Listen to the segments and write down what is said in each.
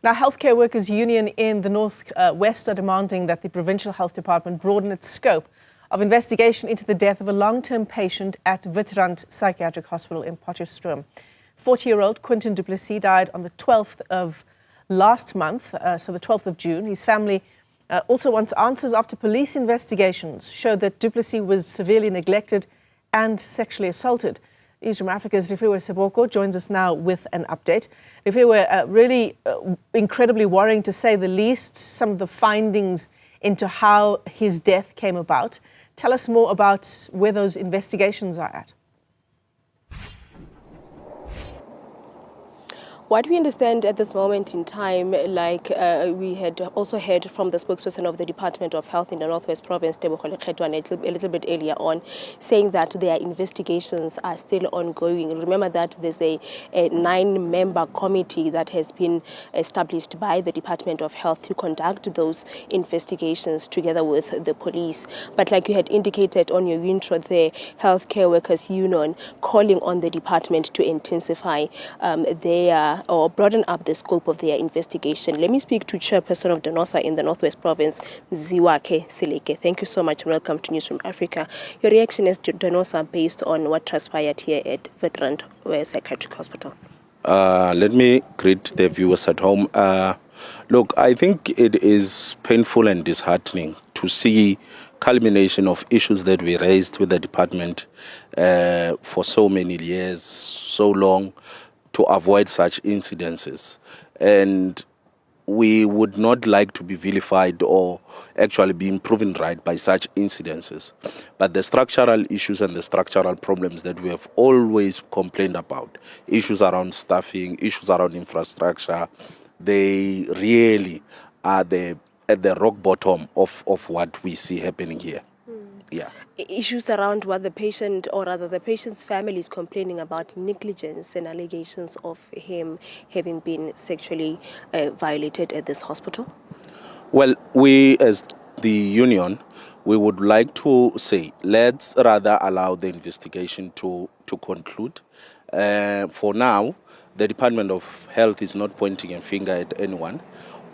Now, Healthcare Workers Union in the North West are demanding that the Provincial Health Department broaden its scope of investigation into the death of a long-term patient at Witrand Psychiatric Hospital in Potchefstroom. 40-year-old Quinton du Plessis died on the 12th of last month, so the 12th of June. His family also wants answers after police investigations showed that du Plessis was severely neglected and sexually assaulted. Newzroom Afrika's Refiloe Seboko joins us now with an update. Refiloe, really incredibly worrying to say the least, some of the findings into how his death came about. Tell us more about where those investigations are at. What we understand at this moment in time, like we had also heard from the spokesperson of the Department of Health in the Northwest Province, Seboko, a little bit earlier on, saying that their investigations are still ongoing. Remember that there's a 9-member committee that has been established by the Department of Health to conduct those investigations together with the police. But like you had indicated on your intro, the Healthcare Workers Union calling on the department to intensify their or broaden up the scope of their investigation. Let me speak to Chairperson of DENOSA in the Northwest Province, Ziwake Sileke. Thank you so much and welcome to Newzroom Afrika. Your reaction is to DENOSA based on what transpired here at Witrand Psychiatric Hospital. Let me greet the viewers at home. Look, I think it is painful and disheartening to see culmination of issues that we raised with the department for so many years, so long, to avoid such incidences. And we would not like to be vilified or actually being proven right by such incidences. But the structural issues and the structural problems that we have always complained about, issues around staffing, issues around infrastructure, they really are at the rock bottom of what we see happening here. Yeah. Issues around what the patient, or rather the patient's family, is complaining about negligence and allegations of him having been sexually violated at this hospital? Well, we as the union, we would like to say, let's rather allow the investigation to conclude. For now, the Department of Health is not pointing a finger at anyone.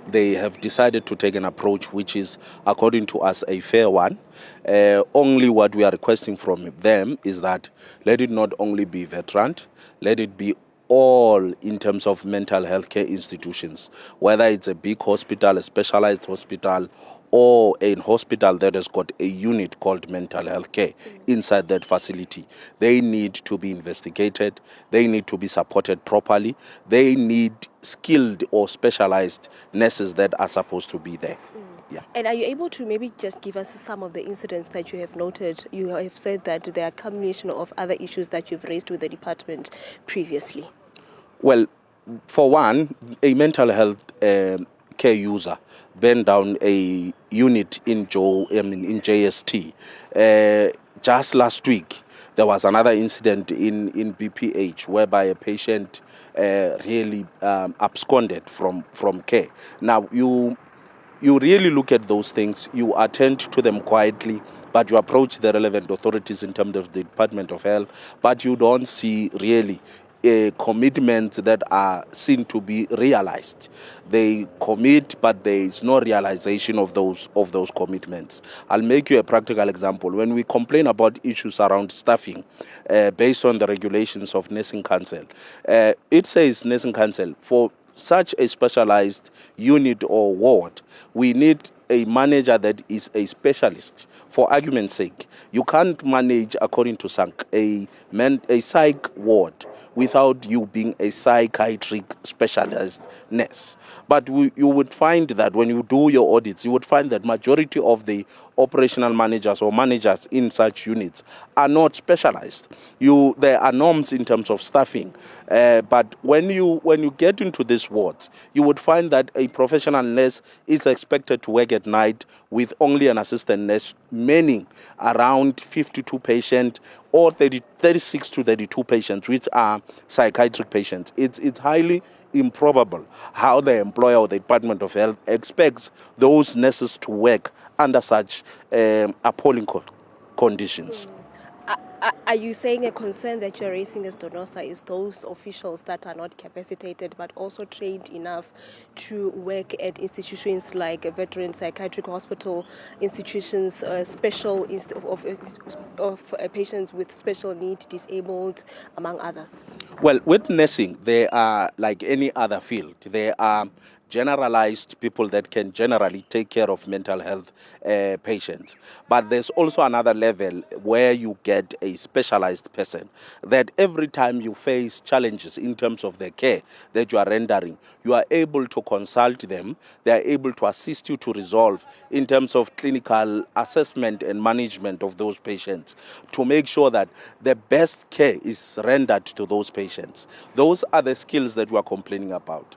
They have decided to take an approach which is, according to us, a fair one. Only what we are requesting from them is that let it not only be Witrand, let it be all in terms of mental health care institutions, whether it's a big hospital, a specialized hospital, or a hospital that has got a unit called mental health care inside that facility. They need to be investigated. They need to be supported properly. They need skilled or specialized nurses that are supposed to be there. Yeah. And are you able to maybe just give us some of the incidents that you have noted? You have said that there are a combination of other issues that you've raised with the department previously. Well, for one, a mental health care user burned down a unit in JST. Just last week, there was another incident in BPH whereby a patient really absconded from care. Now, you really look at those things, you attend to them quietly, but you approach the relevant authorities in terms of the Department of Health, but you don't see really commitments that are seen to be realized. They commit, but there is no realization of those commitments. I'll make you a practical example. When we complain about issues around staffing, based on the regulations of Nursing Council, it says Nursing Council, for such a specialized unit or ward, we need a manager that is a specialist. For argument's sake, you can't manage, according to SANC, a psych ward without you being a psychiatric specialized nurse. But you would find that when you do your audits, you would find that majority of the operational managers or managers in such units are not specialized. There are norms in terms of staffing, but when you get into these wards, you would find that a professional nurse is expected to work at night with only an assistant nurse, meaning around 52 patients or 36 to 32 patients, which are psychiatric patients. It's highly improbable how the employer or the Department of Health expects those nurses to work under such appalling conditions. Are you saying a concern that you're raising as Donosa is those officials that are not capacitated but also trained enough to work at institutions like Witrand Psychiatric Hospital, institutions special of patients with special need, disabled, among others? Well, with nursing, they are like any other field. They are generalized people that can generally take care of mental health patients. But there's also another level where you get a specialized person that every time you face challenges in terms of the care that you are rendering, you are able to consult them. They are able to assist you to resolve in terms of clinical assessment and management of those patients to make sure that the best care is rendered to those patients. Those are the skills that we are complaining about.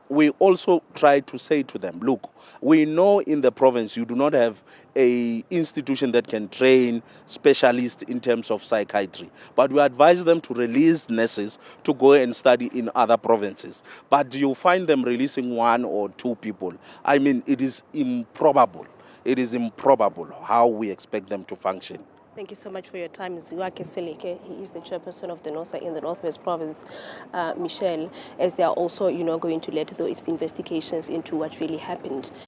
We also try to say to them, look, we know in the province you do not have a institution that can train specialists in terms of psychiatry, but we advise them to release nurses to go and study in other provinces. But you find them releasing 1 or 2 people. I mean, it is improbable. It is improbable how we expect them to function. Thank you so much for your time. Ziwake Seleke, he is the chairperson of the NOSA in the Northwest Province. Michelle, as they are also, going to let those investigations into what really happened.